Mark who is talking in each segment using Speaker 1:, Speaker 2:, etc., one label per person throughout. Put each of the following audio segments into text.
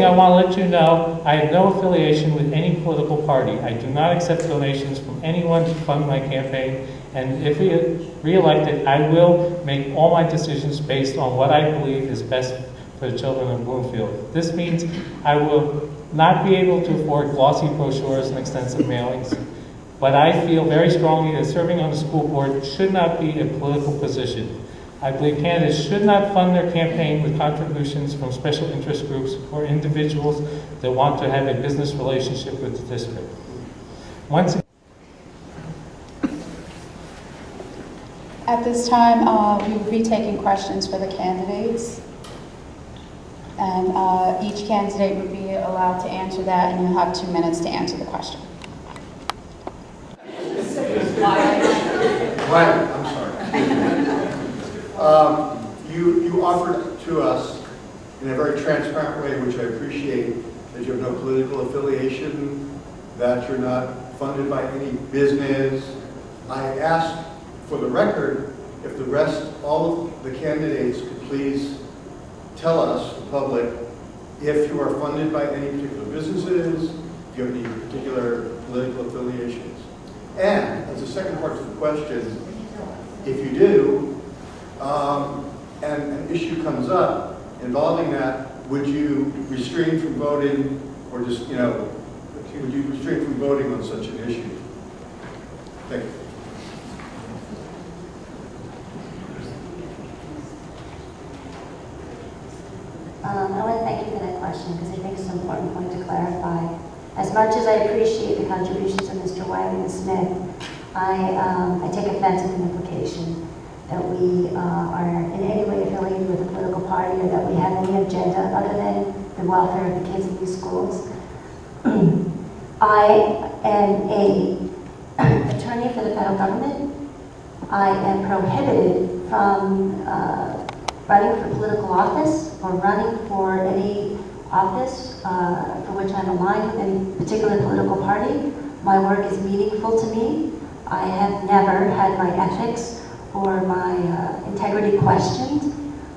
Speaker 1: I want to let you know, I have no affiliation with any political party. I do not accept donations from anyone to fund my campaign, and if re-elected, I will make all my decisions based on what I believe is best for the children of Bloomfield. This means I will not be able to afford glossy brochures and extensive mailings, but I feel very strongly that serving on the school board should not be a political position. I believe candidates should not fund their campaign with contributions from special interest groups or individuals that want to have a business relationship with the district.
Speaker 2: At this time, we will be taking questions for the candidates. And each candidate would be allowed to answer that, and you'll have 2 minutes to answer the question.
Speaker 3: Right, I'm sorry. You offered to us in a very transparent way, which I appreciate, that you have no political affiliation, that you're not funded by any business. I asked for the record if the rest, all of the candidates could please tell us, the public, if you are funded by any particular businesses, if you have any particular political affiliations. And as a second part to the question, if you do, and an issue comes up involving that, would you restrain from voting, or just, would you restrain from voting on such an issue? Thank you.
Speaker 4: I want to thank you for that question because I think it's an important point to clarify. As much as I appreciate the contributions of Mr. Wiley and Smith, I take offense at the implication that we are in any way affiliated with a political party or that we have any agenda other than the welfare of the kids in these schools. I am an attorney for the federal government. I am prohibited from running for political office or running for any office for which I'm aligned with any particular political party. My work is meaningful to me. I have never had my ethics or my integrity questioned.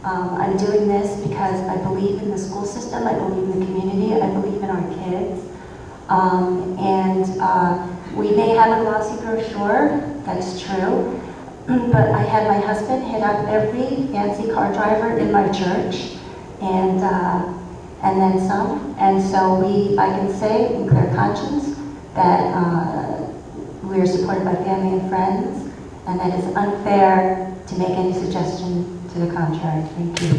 Speaker 4: I'm doing this because I believe in the school system, I believe in the community, I believe in our kids. We may have a glossy brochure, that's true, but I had my husband hit up every fancy car driver in my church, and then some. And so I can say in clear conscience that we are supported by family and friends, and that it's unfair to make any suggestion to the contrary. Thank you.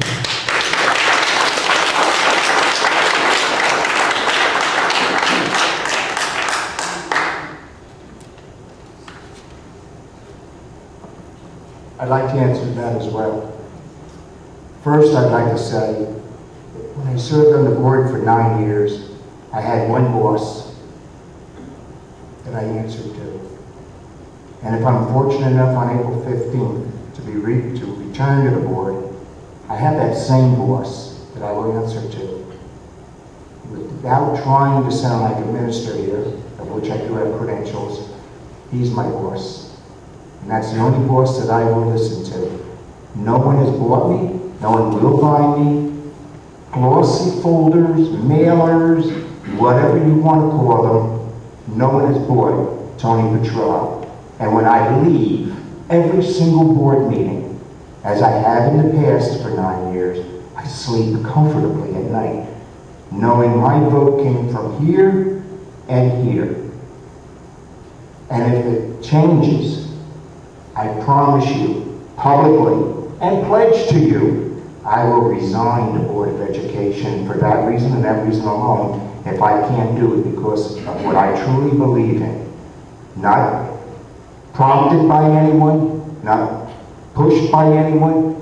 Speaker 5: I'd like to answer that as well. First, I'd like to say, when I served on the board for 9 years, I had one boss that I answered to. And if I'm fortunate enough on April 15th to return to the board, I have that same boss that I will answer to. Without trying to sound like a minister here, of which I do have credentials, he's my boss. And that's the only boss that I will listen to. No one has bought me, no one will buy me. Glossy folders, mailers, whatever you want to call them, no one has bought Tony Petrarro. And when I leave every single board meeting, as I have in the past for 9 years, I sleep comfortably at night, knowing my vote came from here and here. And if it changes, I promise you, publicly, and pledge to you, I will resign the Board of Education for that reason and that reason alone, if I can't do it because of what I truly believe in. Not prompted by anyone, not pushed by anyone,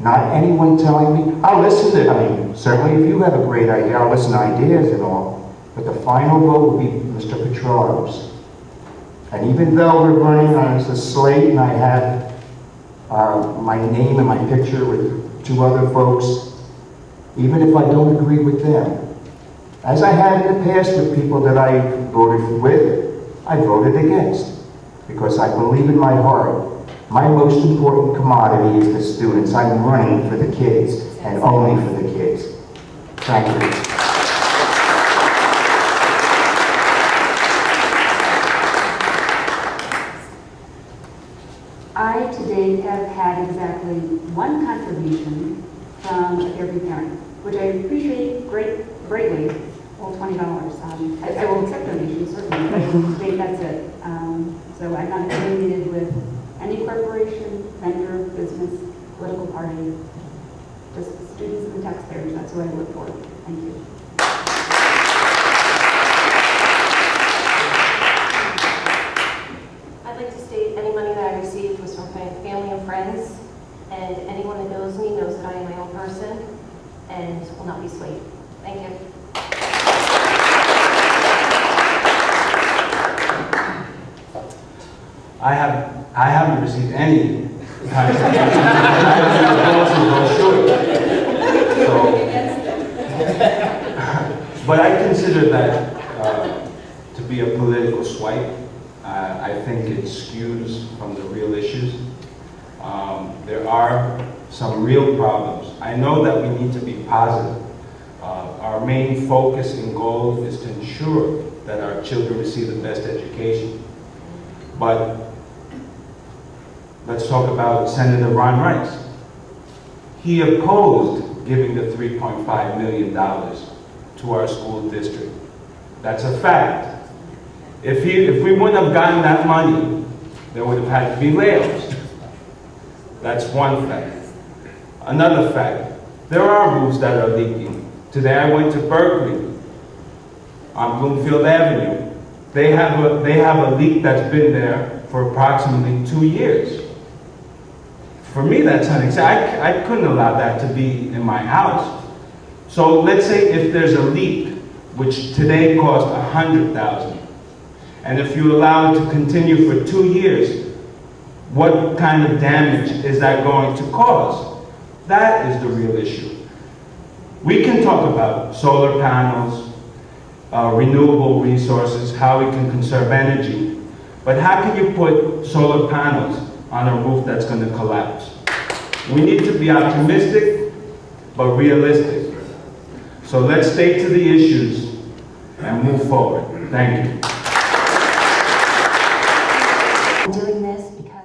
Speaker 5: not anyone telling me. I'll listen to certainly if you have a great idea, I'll listen to ideas and all, but the final vote will be Mr. Petrarro's. And even though we're running on a slate and I have my name and my picture with 2 other folks, even if I don't agree with them, as I have in the past with people that I voted with, I voted against. Because I believe in my heart, my most important commodity is the students. I'm running for the kids and only for the kids. Thank you.
Speaker 6: I to date have had exactly one contribution from every parent, which I appreciate greatly, well, $20. I will accept donations, certainly, but to date, that's it. So I'm not affiliated with any corporation, vendor, business, political party, just students and taxpayers. That's what I work for. Thank you.
Speaker 7: I'd like to state any money that I received was from family and friends, and anyone that knows me knows that I am my own person and will not be swayed. Thank you.
Speaker 8: I haven't received any contributions. But I consider that to be a political swipe. I think it skews from the real issues. There are some real problems. I know that we need to be positive. Our main focus and goal is to ensure that our children receive the best education. But let's talk about Senator Ron Rice. He opposed giving the $3.5 million to our school district. That's a fact. If we wouldn't have gotten that money, there would have had to be layoffs. That's one fact. Another fact, there are roofs that are leaking. Today I went to Berkeley on Bloomfield Avenue. They have a leak that's been there for approximately 2 years. For me, that's unacceptable. I couldn't allow that to be in my house. So let's say if there's a leak, which today cost $100,000, and if you allow it to continue for 2 years, what kind of damage is that going to cause? That is the real issue. We can talk about solar panels, renewable resources, how we can conserve energy, but how can you put solar panels on a roof that's going to collapse? We need to be optimistic, but realistic. So let's stay to the issues and move forward. Thank you.